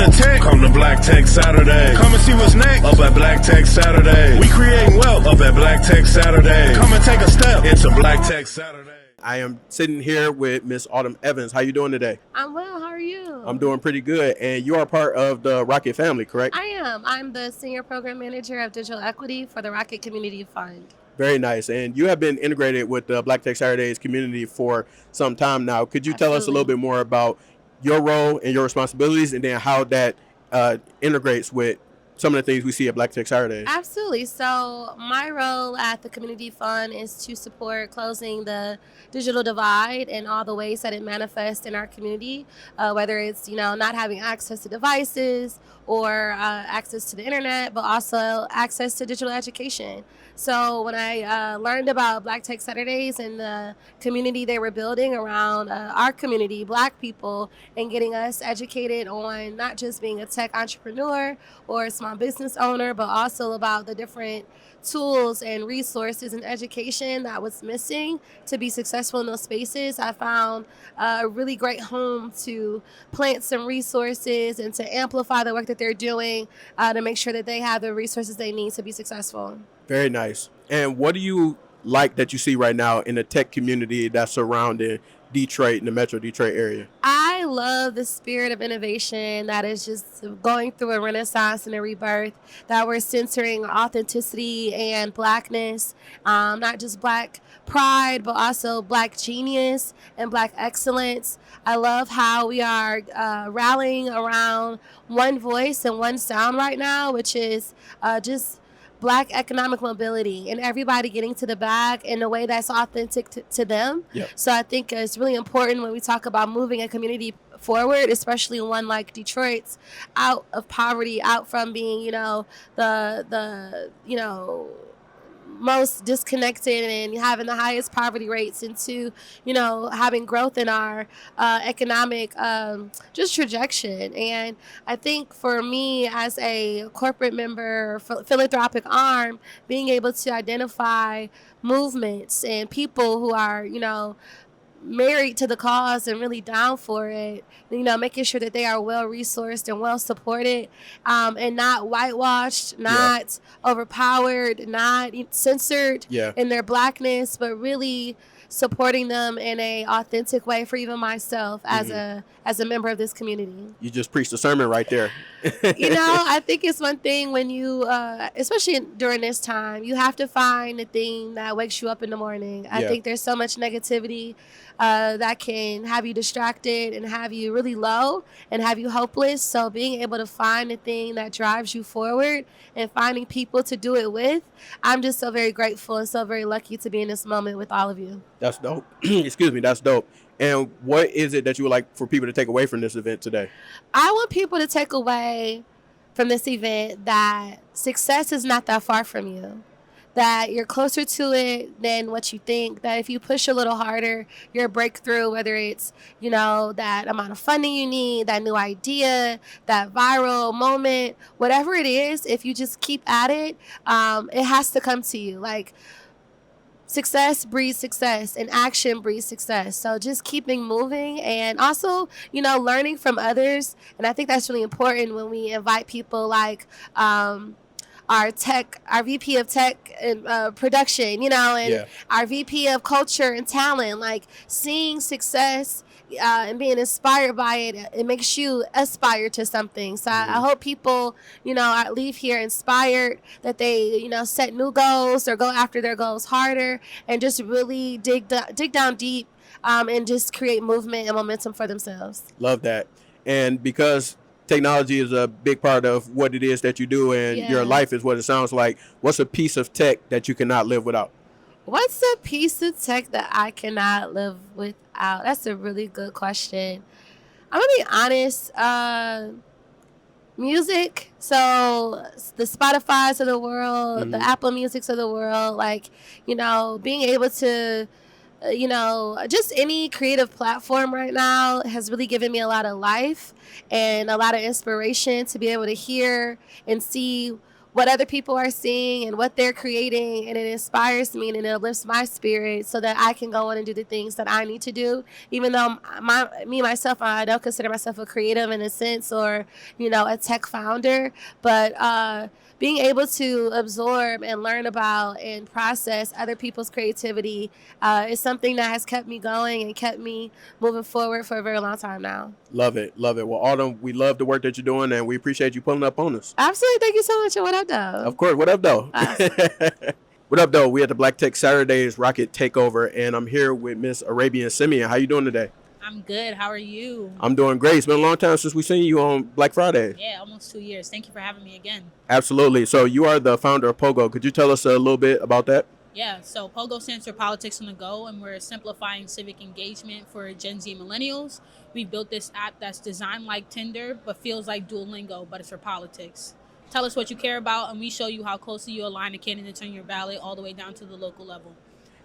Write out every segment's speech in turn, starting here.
into tech, come to Black Tech Saturday. Come and see what's next up at Black Tech Saturday. We creating wealth up at Black Tech Saturday. Come and take a step into Black Tech Saturday. I am sitting here with Miss Autumn Evans. How you doing today? I'm well. How are you? I'm doing pretty good. And you are part of the Rocket family, correct? I am. I'm the Senior Program Manager of Digital Equity for the Rocket Community Fund. Very nice. And you have been integrated with the Black Tech Saturdays community for some time now. Could you tell us a little bit more about your role and your responsibilities, and then how that integrates with some of the things we see at Black Tech Saturdays? Absolutely. So my role at the Community Fund is to support closing the digital divide and all the ways that it manifests in our community, whether it's, not having access to devices or access to the internet, but also access to digital education. So when I learned about Black Tech Saturdays and the community they were building around our community, Black people, and getting us educated on not just being a tech entrepreneur or a small business owner, but also about the different tools and resources and education that was missing to be successful in those spaces, I found a really great home to plant some resources and to amplify the work that they're doing to make sure that they have the resources they need to be successful. Very nice. And what do you like that you see right now in the tech community that's surrounding Detroit and the Metro Detroit area? I love the spirit of innovation that is just going through a renaissance and a rebirth, that we're centering authenticity and Blackness, not just Black pride, but also Black genius and Black excellence. I love how we are rallying around one voice and one sound right now, which is just Black economic mobility and everybody getting to the bag in a way that's authentic to them. Yep. So I think it's really important when we talk about moving a community forward, especially one like Detroit's, out of poverty, out from being, the most disconnected and having the highest poverty rates, into having growth in our economic just trajectory. And I think for me as a corporate member, philanthropic arm, being able to identify movements and people who are married to the cause and really down for it, making sure that they are well resourced and well supported, and not whitewashed, not overpowered, not censored in their Blackness, but really supporting them in a authentic way for even myself as a member of this community. You just preached a sermon right there. I think it's one thing when you, especially during this time, you have to find the thing that wakes you up in the morning. I think there's so much negativity that can have you distracted and have you really low and have you hopeless. So being able to find the thing that drives you forward and finding people to do it with, I'm just so very grateful and so very lucky to be in this moment with all of you. That's dope. Excuse me, that's dope. And what is it that you would like for people to take away from this event today? I want people to take away from this event that success is not that far from you, that you're closer to it than what you think, that if you push a little harder, your breakthrough, whether it's, that amount of funding you need, that new idea, that viral moment, whatever it is, if you just keep at it, it has to come to you. Like, success breeds success and action breeds success. So just keeping moving and also, learning from others. And I think that's really important when we invite people like our VP of tech and production, and our VP of culture and talent, like seeing success and being inspired by it, it makes you aspire to something. So I hope people, leave here inspired, that they, set new goals or go after their goals harder and just really dig down deep and just create movement and momentum for themselves. Love that. And because technology is a big part of what it is that you do, and your life is what it sounds like, what's a piece of tech that you cannot live without? What's a piece of tech that I cannot live without? That's a really good question. I'm going to be honest. Music. So the Spotifys of the world, the Apple Musics of the world, being able to, just any creative platform right now has really given me a lot of life and a lot of inspiration to be able to hear and see what other people are seeing and what they're creating, and it inspires me and it lifts my spirit so that I can go on and do the things that I need to do. Even though myself, I don't consider myself a creative in a sense, or a tech founder, but being able to absorb and learn about and process other people's creativity is something that has kept me going and kept me moving forward for a very long time now. Love it. Well, Autumn, we love the work that you're doing, and we appreciate you pulling up on us. Absolutely. Thank you so much. And what up, though? Of course. What up, though? Awesome. What up, though? We at the Black Tech Saturdays Rocket Takeover, and I'm here with Miss Arabian Simeon. How you doing today? I'm good. How are you? I'm doing great. It's been a long time since we seen you on Black Friday. Yeah, almost 2 years. Thank you for having me again. Absolutely. So you are the founder of Pogo. Could you tell us a little bit about that? Yeah, so Pogo stands for Politics on the Go, and we're simplifying civic engagement for Gen Z millennials. We built this app that's designed like Tinder, but feels like Duolingo, but it's for politics. Tell us what you care about, and we show you how closely you align the candidates on your ballot all the way down to the local level.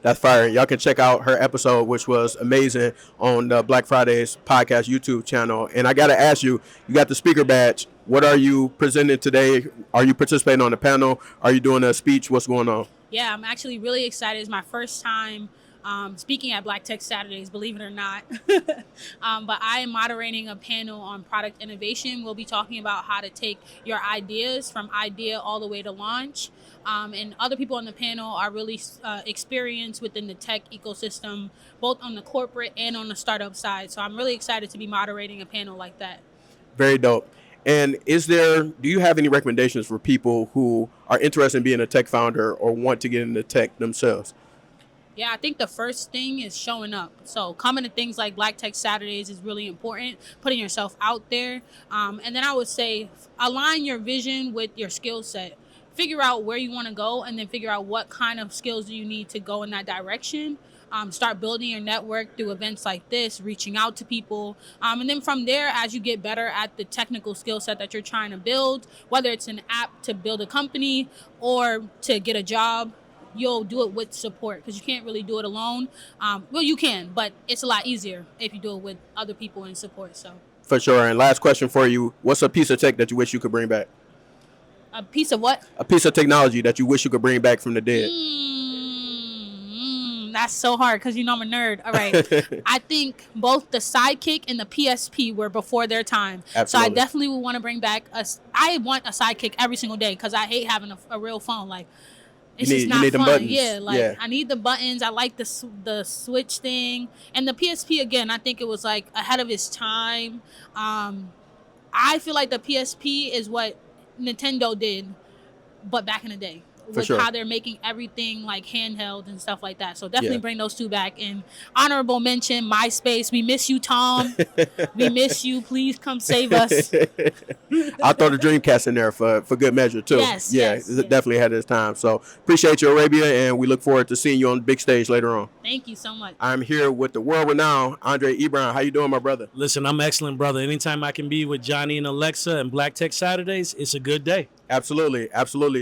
That's fire. Y'all can check out her episode, which was amazing, on the Black Fridays podcast YouTube channel. And I got to ask you, you got the speaker badge. What are you presenting today? Are you participating on the panel? Are you doing a speech? What's going on? Yeah, I'm actually really excited. It's my first time speaking at Black Tech Saturdays, believe it or not. But I am moderating a panel on product innovation. We'll be talking about how to take your ideas from idea all the way to launch. And other people on the panel are really experienced within the tech ecosystem, both on the corporate and on the startup side. So I'm really excited to be moderating a panel like that. Very dope. And do you have any recommendations for people who are interested in being a tech founder or want to get into tech themselves? Yeah, I think the first thing is showing up. So coming to things like Black Tech Saturdays is really important, putting yourself out there. And then I would say align your vision with your skill set. Figure out where you want to go, and then figure out what kind of skills do you need to go in that direction. Start building your network through events like this, reaching out to people. And then from there, as you get better at the technical skill set that you're trying to build, whether it's an app to build a company or to get a job, you'll do it with support, because you can't really do it alone. Well, you can, but it's a lot easier if you do it with other people in support. So For sure. And last question for you. What's a piece of tech that you wish you could bring back? A piece of what? A piece of technology that you wish you could bring back from the dead. That's so hard because I'm a nerd. All right. I think both the Sidekick and the PSP were before their time. Absolutely. So I definitely would want to bring back I want a Sidekick every single day because I hate having a real phone. Like, it's just not fun. Buttons. Yeah, I need the buttons. I like the Switch thing. And the PSP, again, I think it was like ahead of its time. I feel like the PSP is what Nintendo did, but back in the day. With how they're making everything like handheld and stuff like that. So definitely bring those two back. And honorable mention, MySpace. We miss you, Tom. We miss you. Please come save us. I'll throw the Dreamcast in there for good measure too. Yes, definitely had its time. So appreciate you, Arabia, and we look forward to seeing you on the big stage later on. Thank you so much. I'm here with the world-renowned Andre Ebron. How you doing, my brother? Listen, I'm excellent, brother. Anytime I can be with Johnny and Alexa and Black Tech Saturdays, it's a good day. Absolutely.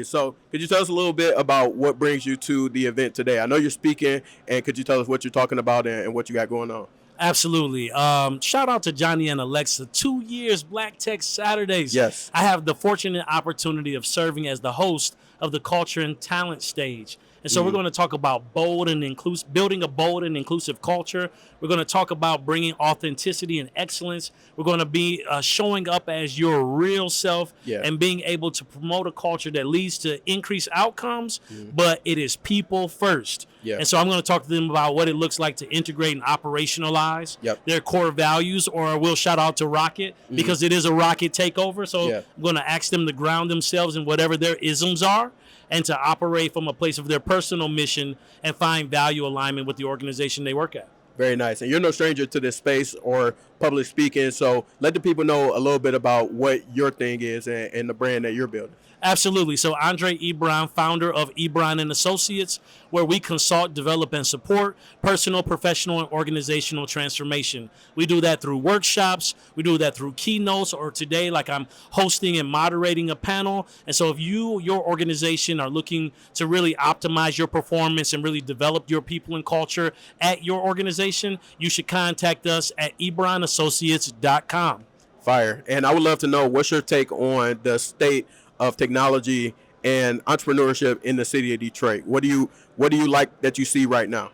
So could you tell us a little bit about what brings you to the event today? I know you're speaking, and could you tell us what you're talking about and what you got going on? Absolutely. Shout out to Johnny and Alexa. 2 years Black Tech Saturdays. Yes. I have the fortunate opportunity of serving as the host of the Culture and Talent stage. And so we're going to talk about building a bold and inclusive culture. We're going to talk about bringing authenticity and excellence. We're going to be showing up as your real self and being able to promote a culture that leads to increased outcomes, but it is people first. Yeah. And so I'm going to talk to them about what it looks like to integrate and operationalize their core values, or we'll shout out to Rocket because it is a Rocket Takeover. So I'm going to ask them to ground themselves in whatever their isms are, and to operate from a place of their personal mission and find value alignment with the organization they work at. Very nice. And you're no stranger to this space or public speaking, so let the people know a little bit about what your thing is and the brand that you're building. Absolutely. So Andre Ebron, founder of Ebron and Associates, where we consult, develop, and support personal, professional, and organizational transformation. We do that through workshops. We do that through keynotes, or today, like I'm hosting and moderating a panel. And so if your organization are looking to really optimize your performance and really develop your people and culture at your organization, you should contact us at ebronassociates.com. Fire. And I would love to know, what's your take on the state of technology and entrepreneurship in the city of Detroit? What do you like that you see right now?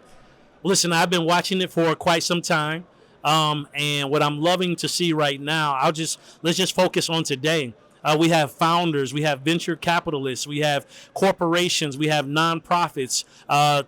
Listen, I've been watching it for quite some time, and what I'm loving to see right now, let's just focus on today. We have founders, we have venture capitalists, we have corporations, we have nonprofits.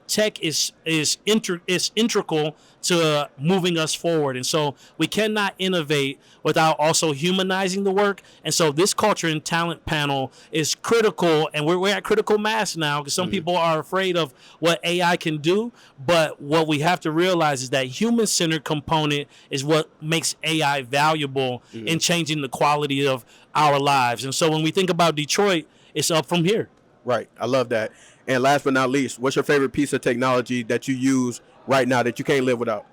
Tech is integral to moving us forward, and so we cannot innovate without also humanizing the work. And so this culture and talent panel is critical, and we're at critical mass now because some people are afraid of what AI can do. But what we have to realize is that human-centered component is what makes AI valuable in changing the quality of our lives. And so when we think about Detroit, it's up from here. Right. I love that. And last but not least, what's your favorite piece of technology that you use right now that you can't live without?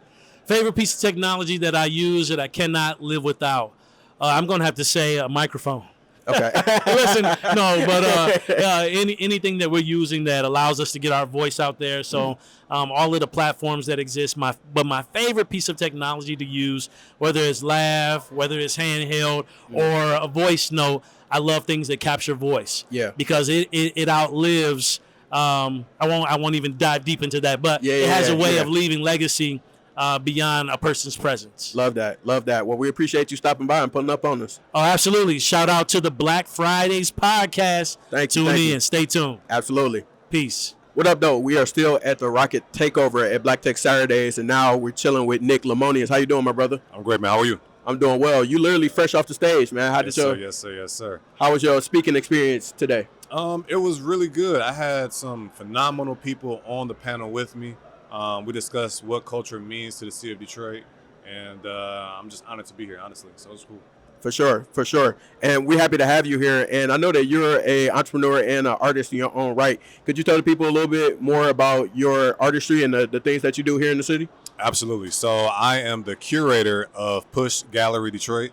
Favorite piece of technology that I use that I cannot live without? I'm going to have to say a microphone. Okay. Listen, no, but anything that we're using that allows us to get our voice out there. So all of the platforms that exist. But my favorite piece of technology to use, whether it's lav, whether it's handheld or a voice note, I love things that capture voice. Yeah. Because it outlives. I won't even dive deep into that, but it has a way of leaving legacy beyond a person's presence. Love that. Well, we appreciate you stopping by and pulling up on us. Oh, absolutely. Shout out to the Black Fridays podcast. Tune in. Stay tuned. Absolutely. Peace. What up, though? We are still at the Rocket Takeover at Black Tech Saturdays, and now we're chilling with Nick Lemonious. How you doing, my brother? I'm great, man. How are you? I'm doing well. You literally fresh off the stage, man. Yes, sir. How was your speaking experience today? It was really good. I had some phenomenal people on the panel with me. We discussed what culture means to the city of Detroit, and I'm just honored to be here, honestly. So it's cool. For sure. And we're happy to have you here. And I know that you're an entrepreneur and an artist in your own right. Could you tell the people a little bit more about your artistry and the things that you do here in the city? Absolutely. So I am the curator of Push Gallery Detroit.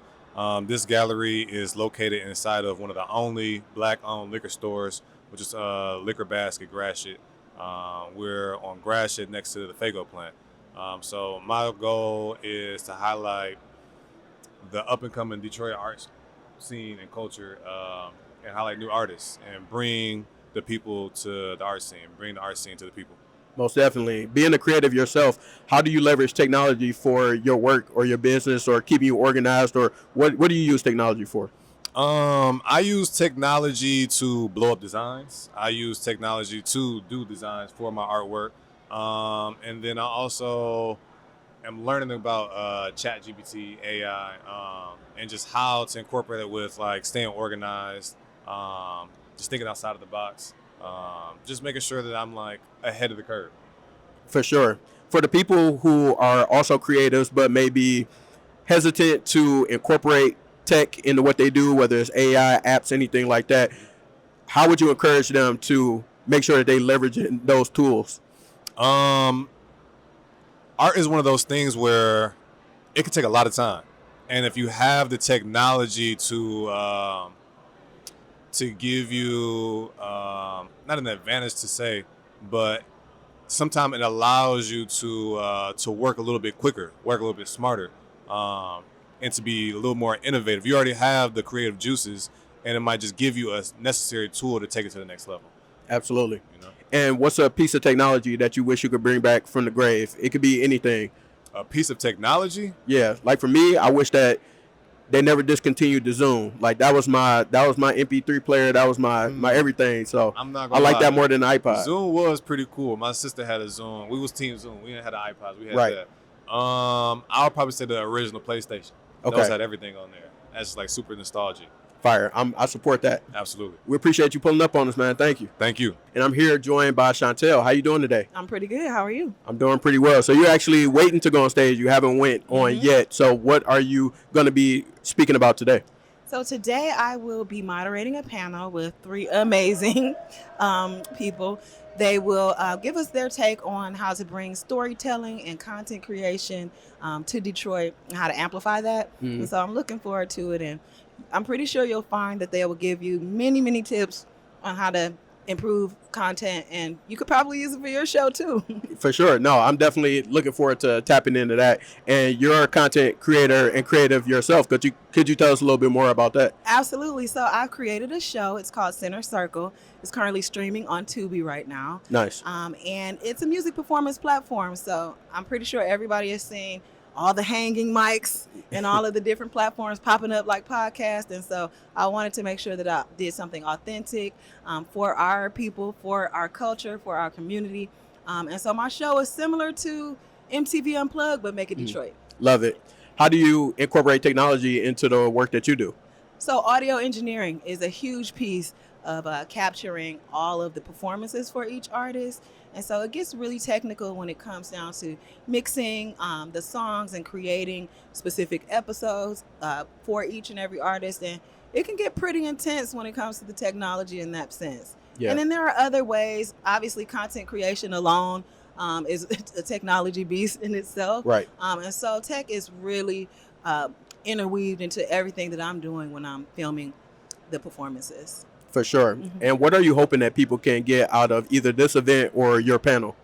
This gallery is located inside of one of the only Black-owned liquor stores, which is Liquor Basket Gratiot. We're on Gratiot next to the Faygo plant. So my goal is to highlight the up-and-coming Detroit arts scene and culture, and highlight new artists and bring the people to the art scene, bring the art scene to the people. Most definitely. Being a creative yourself, how do you leverage technology for your work or your business or keeping you organized, or what do you use technology for? I use technology to blow up designs. I use technology to do designs for my artwork. And then I also am learning about ChatGPT, AI, and just how to incorporate it with like staying organized, just thinking outside of the box, just making sure that I'm like ahead of the curve. For sure. For the people who are also creatives but may be hesitant to incorporate tech into what they do, whether it's AI, apps, anything like that, how would you encourage them to make sure that they leverage those tools? Art is one of those things where it can take a lot of time. And if you have the technology to give you, not an advantage to say, but sometimes it allows you to work a little bit quicker, work a little bit smarter, and to be a little more innovative. You already have the creative juices, and it might just give you a necessary tool to take it to the next level. Absolutely. You know? And what's a piece of technology that you wish you could bring back from the grave? It could be anything. A piece of technology? Yeah. Like for me, I wish that they never discontinued the Zoom. Like that was my MP3 player. That was my everything. So I'm not I gonna like lie. that more than the iPod. Zoom was pretty cool. My sister had a Zoom. We was Team Zoom. We didn't have the iPods. We had Right. that. I'll probably say the original PlayStation. Okay. Those had everything on there. That's like super nostalgic. Fire. I support that. Absolutely. We appreciate you pulling up on us, man. Thank you. Thank you. And I'm here joined by Chauntel. How you doing today? I'm pretty good. How are you? I'm doing pretty well. So you're actually waiting to go on stage. You haven't went on yet. So what are you going to be speaking about today? So today I will be moderating a panel with three amazing people. They will give us their take on how to bring storytelling and content creation to Detroit and how to amplify that. And so I'm looking forward to it. And I'm pretty sure you'll find that they will give you many, many tips on how to improve content, and you could probably use it for your show too. For sure. No, I'm definitely looking forward to tapping into that. And you're a content creator and creative yourself. Could you tell us a little bit more about that? Absolutely. So I've created a show. It's called Center Circle. It's currently streaming on Tubi right now. Nice. And it's a music performance platform. So I'm pretty sure everybody has seen all the hanging mics and all of the different platforms popping up like podcasts. And so I wanted to make sure that I did something authentic for our people, for our culture, for our community. And so my show is similar to MTV Unplugged, but make it Detroit. Love it. How do you incorporate technology into the work that you do? So audio engineering is a huge piece of capturing all of the performances for each artist. And so it gets really technical when it comes down to mixing the songs and creating specific episodes for each and every artist. And it can get pretty intense when it comes to the technology in that sense. Yeah. And then there are other ways. Obviously, content creation alone is a technology beast in itself. Right. And so tech is really interweaved into everything that I'm doing when I'm filming the performances. For sure. Mm-hmm. And what are you hoping that people can get out of either this event or your panel?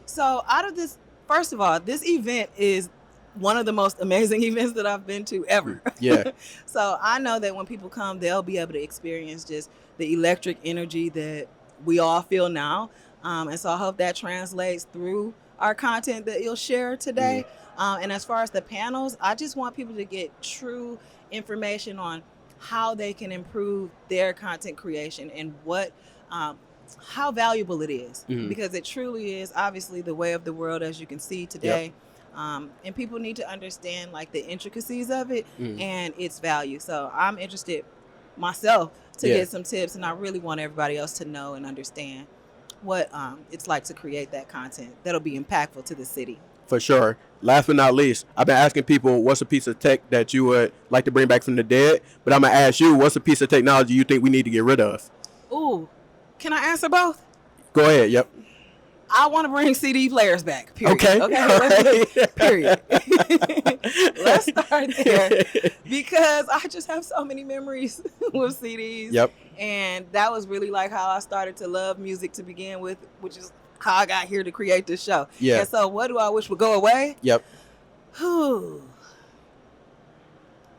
So out of this, first of all, this event is one of the most amazing events that I've been to ever. Yeah. So I know that when people come, they'll be able to experience just the electric energy that we all feel now. And so I hope that translates through our content that you'll share today. And as far as the panels, I just want people to get true information on how they can improve their content creation and what how valuable it is, because it truly is obviously the way of the world, as you can see today. And people need to understand like the intricacies of it and its value. So I'm interested myself to get some tips, and I really want everybody else to know and understand what it's like to create that content that'll be impactful to the city. For sure. Last but not least, I've been asking people what's a piece of tech that you would like to bring back from the dead, but I'm going to ask you, what's a piece of technology you think we need to get rid of? Ooh, can I answer both? Go ahead, yep. I want to bring CD players back, period. Okay. Period. Let's start there, because I just have so many memories with CDs. Yep. And that was really like how I started to love music to begin with, which is how I got here to create this show. Yeah. And so what do I wish would go away? Yep.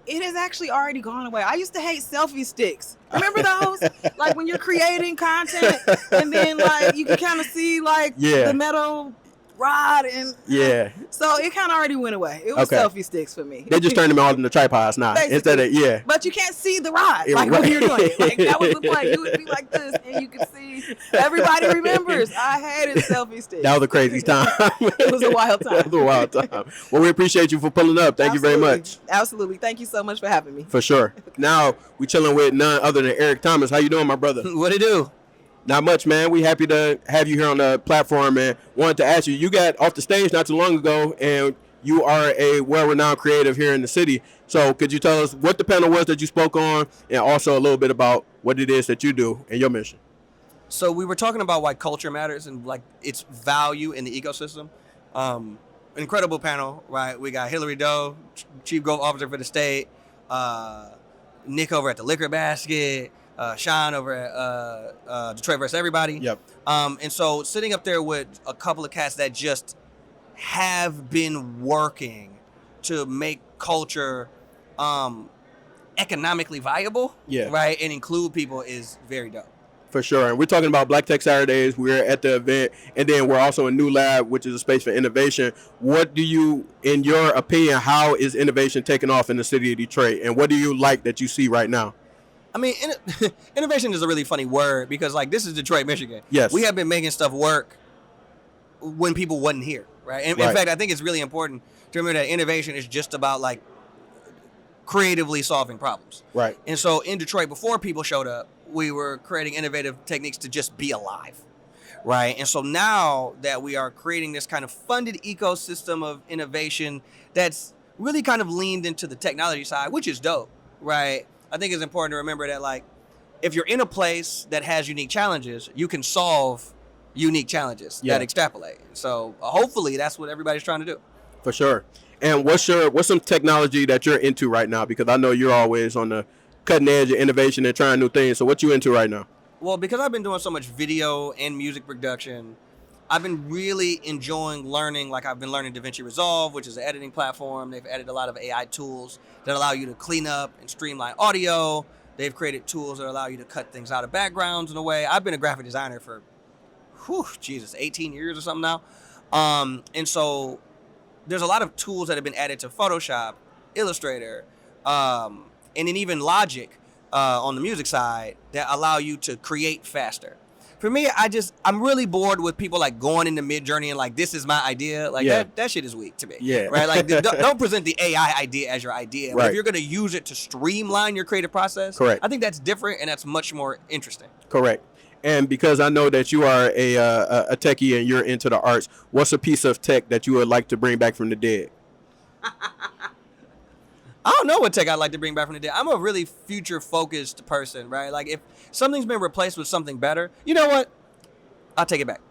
It has actually already gone away. I used to hate selfie sticks. Remember those? Like when you're creating content and then like you can kind of see like the metal rod and so it kind of already went away. It was selfie sticks for me. They just turned them all into tripods now. Instead of But you can't see the rod like when you're doing it. Like that was the point. You would be like this and you could see. Everybody remembers. I hated selfie sticks. That was a crazy time. It was a wild time. That was a wild time. Well, we appreciate you for pulling up. Thank you very much. Absolutely. Thank you so much for having me. For sure. Now we chilling with none other than Eric Thomas. How you doing, my brother? What it do? Not much, man. We happy to have you here on the platform, and wanted to ask you, you got off the stage not too long ago, and you are a well-renowned creative here in the city. So could you tell us what the panel was that you spoke on, and also a little bit about what it is that you do and your mission? So we were talking about why culture matters and like its value in the ecosystem. Incredible panel, right? We got Hillary Doe, Chief Growth Officer for the state, Nick over at the Liquor Basket, Sean over at Detroit vs. Everybody. Yep. And so sitting up there with a couple of cats that just have been working to make culture economically viable, right, and include people is very dope. For sure. And we're talking about Black Tech Saturdays. We're at the event, and then we're also in Newlab, which is a space for innovation. What do you, in your opinion, how is innovation taking off in the city of Detroit, and what do you like that you see right now? I mean, innovation is a really funny word because, like, this is Detroit, Michigan. Yes. We have been making stuff work when people wasn't here, right? And in fact, I think it's really important to remember that innovation is just about, like, creatively solving problems. Right. And so in Detroit, before people showed up, we were creating innovative techniques to just be alive, right? And so now that we are creating this kind of funded ecosystem of innovation that's really kind of leaned into the technology side, which is dope, right? I think it's important to remember that, like, if you're in a place that has unique challenges, you can solve unique challenges that extrapolate. So hopefully that's what everybody's trying to do. For sure. And what's some technology that you're into right now? Because I know you're always on the cutting edge of innovation and trying new things. So what you into right now? Well, because I've been doing so much video and music production, I've been really enjoying learning. Like I've been learning DaVinci Resolve, which is an editing platform. They've added a lot of AI tools that allow you to clean up and streamline audio. They've created tools that allow you to cut things out of backgrounds in a way. I've been a graphic designer for, 18 years or something now. And so there's a lot of tools that have been added to Photoshop, Illustrator, and then even Logic on the music side that allow you to create faster. For me, I'm really bored with people like going into Midjourney and like, this is my idea. Like that shit is weak to me. Yeah. Right. Like don't present the AI idea as your idea. But Right. if you're going to use it to streamline your creative process, Correct. I think that's different and that's much more interesting. Correct. And because I know that you are a techie and you're into the arts, what's a piece of tech that you would like to bring back from the dead? I don't know what tech I'd like to bring back from the dead. I'm a really future-focused person, right? Like, if something's been replaced with something better, you know what? I'll take it back.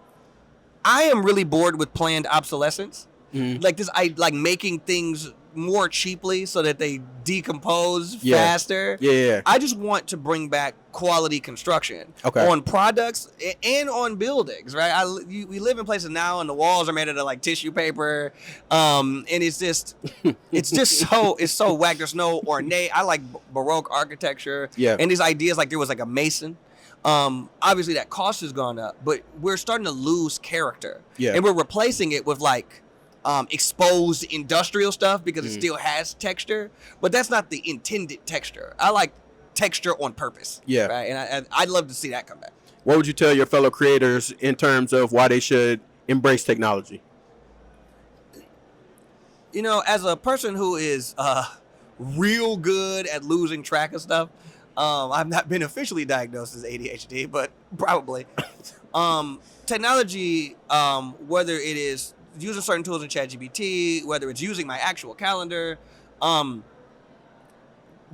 I am really bored with planned obsolescence. Like this, like making things more cheaply so that they decompose faster. Yeah. I just want to bring back quality construction on products and on buildings, right? We live in places now and the walls are made out of like tissue paper. And it's just so whack. There's no ornate. I like Baroque architecture. Yeah. And these ideas, like there was like a mason. Obviously that cost has gone up, but we're starting to lose character. Yeah. And we're replacing it with like exposed industrial stuff because it still has texture, but that's not the intended texture. I like texture on purpose. Yeah. Right. And I'd love to see that come back. What would you tell your fellow creators in terms of why they should embrace technology? You know, as a person who is real good at losing track of stuff, I've not been officially diagnosed as ADHD, but probably. Technology, whether it is using certain tools in ChatGPT, whether it's using my actual calendar,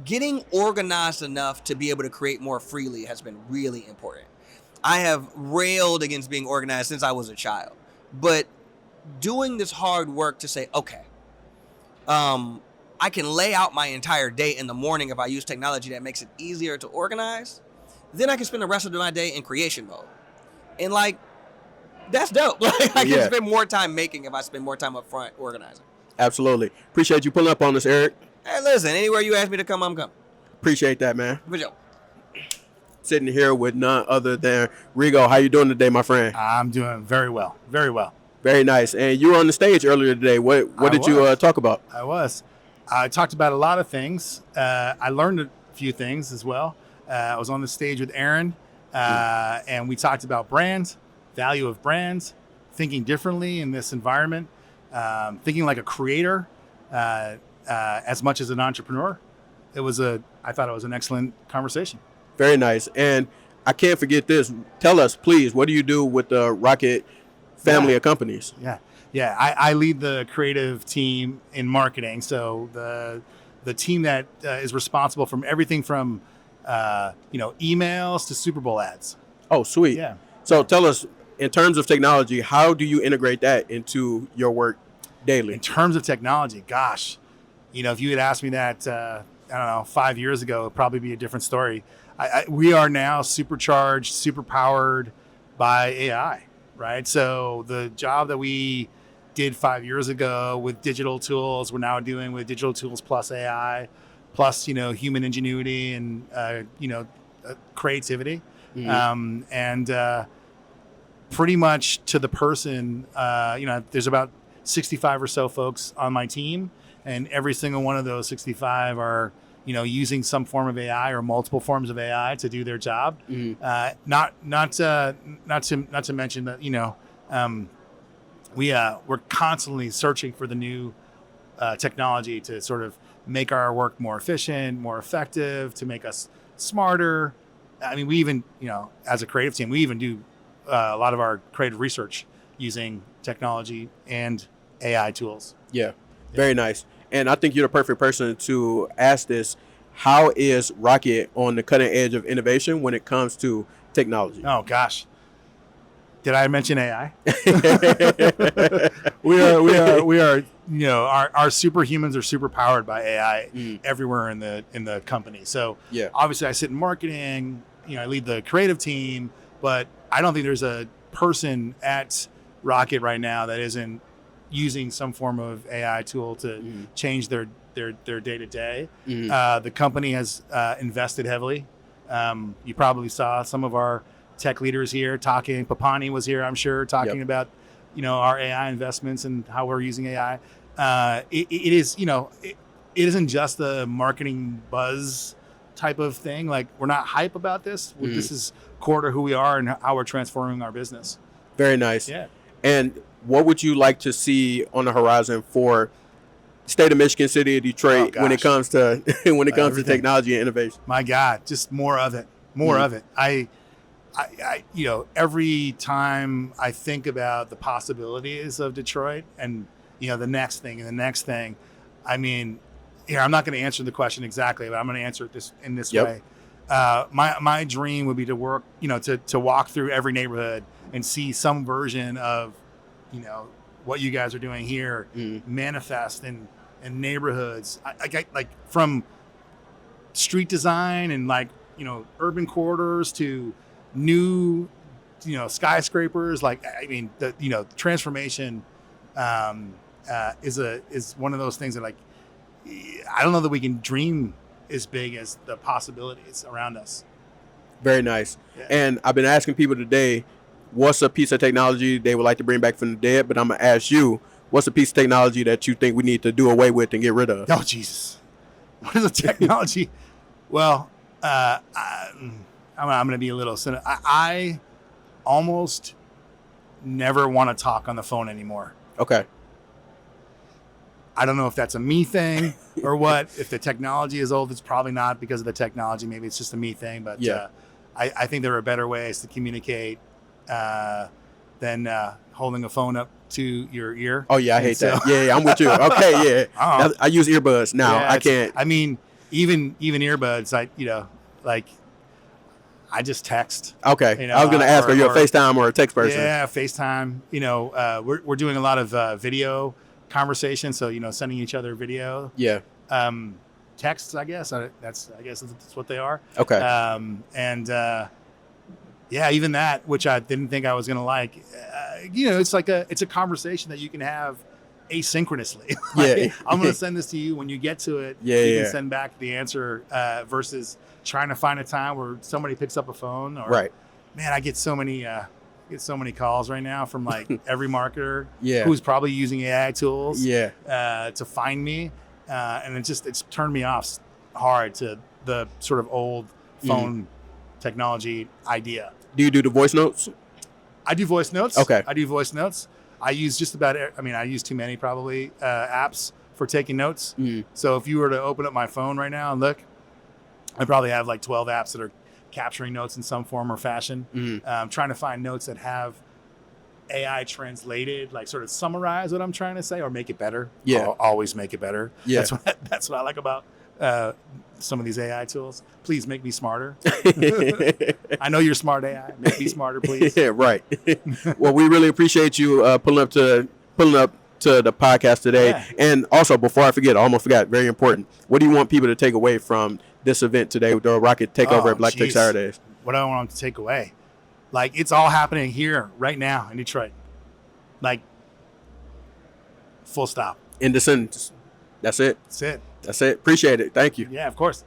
getting organized enough to be able to create more freely has been really important. I have railed against being organized since I was a child, but doing this hard work to say, okay, I can lay out my entire day in the morning if I use technology that makes it easier to organize, then I can spend the rest of my day in creation mode. And like, that's dope. Like, I can spend more time making if I spend more time up front organizing. Absolutely. Appreciate you pulling up on us, Eric. Hey, listen, anywhere you ask me to come, I'm coming. Appreciate that, man. For sure. Sitting here with none other than Rego. How you doing today, my friend? I'm doing very well. Very well. Very nice. And you were on the stage earlier today. What did you talk about? I talked about a lot of things. I learned a few things as well. I was on the stage with Aaron, and we talked about brands, value of brands, thinking differently in this environment, thinking like a creator as much as an entrepreneur. I thought it was an excellent conversation. Very nice. And I can't forget this. Tell us, please, what do you do with the Rocket family of companies? Yeah. I lead the creative team in marketing. So the team that is responsible from everything from emails to Super Bowl ads. Oh, sweet. Yeah. So tell us, in terms of technology, how do you integrate that into your work daily? In terms of technology, gosh, if you had asked me that, 5 years ago, it'd probably be a different story. We are now supercharged, super powered by AI, right? So the job that we did 5 years ago with digital tools, we're now doing with digital tools plus AI, plus, human ingenuity and, creativity. Mm-hmm. Pretty much to the person, there's about 65 or so folks on my team, and every single one of those 65 are, using some form of AI or multiple forms of AI to do their job. Mm-hmm. Not to mention that, we're constantly searching for the new technology to sort of make our work more efficient, more effective, to make us smarter. I mean, we even, as a creative team, we even do a lot of our creative research using technology and AI tools. Yeah, very nice. And I think you're the perfect person to ask this. How is Rocket on the cutting edge of innovation when it comes to technology? Oh, gosh. Did I mention AI? we are, our superhumans are super powered by AI everywhere in the company. So obviously I sit in marketing, I lead the creative team, but I don't think there's a person at Rocket right now that isn't using some form of AI tool to change their day to day. The company has invested heavily. You probably saw some of our tech leaders here talking. Papani was here, I'm sure, talking about our AI investments and how we're using AI. It is it isn't just the marketing buzz type of thing. Like, we're not hype about this. This is core to who we are and how we're transforming our business. Very nice. Yeah. And what would you like to see on the horizon for state of Michigan, city of Detroit when it comes to to technology and innovation? My God, just more of it. More of it. I every time I think about the possibilities of Detroit and the next thing and the next thing, I mean, I'm not going to answer the question exactly, but I'm going to answer it in this way. My dream would be to work, to walk through every neighborhood and see some version of, what you guys are doing here manifest in neighborhoods. I like from street design and urban corridors to new, skyscrapers. Like, I mean, the transformation is one of those things that I don't know that we can dream as big as the possibilities around us. Very nice. Yeah. And I've been asking people today, what's a piece of technology they would like to bring back from the dead? But I'm going to ask you, what's a piece of technology that you think we need to do away with and get rid of? Oh, Jesus. What is a technology? Well, I'm going to be a little cynical. I almost never want to talk on the phone anymore. Okay. I don't know if that's a me thing or what. If the technology is old, it's probably not because of the technology. Maybe it's just a me thing. But I think there are better ways to communicate than holding a phone up to your ear. Oh, yeah, I hate that. Yeah, I'm with you. Okay, yeah. I use earbuds now. Yeah, I can't. I mean, even earbuds, I just text. Okay. I was going to ask, are you a FaceTime or a text person? Yeah, FaceTime. We're doing a lot of video conversation, so sending each other video. Yeah. Texts, I guess. That's what they are. Okay. Even that, which I didn't think I was gonna like. It's a conversation that you can have asynchronously. I'm gonna send this to you. When you get to it, you can send back the answer versus trying to find a time where somebody picks up a phone. Or, man, I get so many calls right now from every marketer who's probably using AI tools to find me, and it's turned me off hard to the sort of old phone technology idea. Do you do the voice notes? I do voice notes. Okay. I do voice notes. I use just about, I use too many probably apps for taking notes. So if you were to open up my phone right now and look, I probably have 12 apps that are capturing notes in some form or fashion. Trying to find notes that have AI translated, sort of summarize what I'm trying to say or make it better. Yeah. Always make it better. Yeah. That's what I like about some of these AI tools. Please make me smarter. I know you're smart AI. Make me smarter, please. Yeah, right. Well, we really appreciate you pulling up to the podcast today. Yeah. And also, before I forget, I almost forgot, very important. What do you want people to take away from this event today with the Rocket Takeover at Black Tech Saturdays? What do I want them to take away? It's all happening here right now in Detroit. Full stop. In the sentence. That's it. That's it. That's it. Appreciate it. Thank you. Yeah, of course.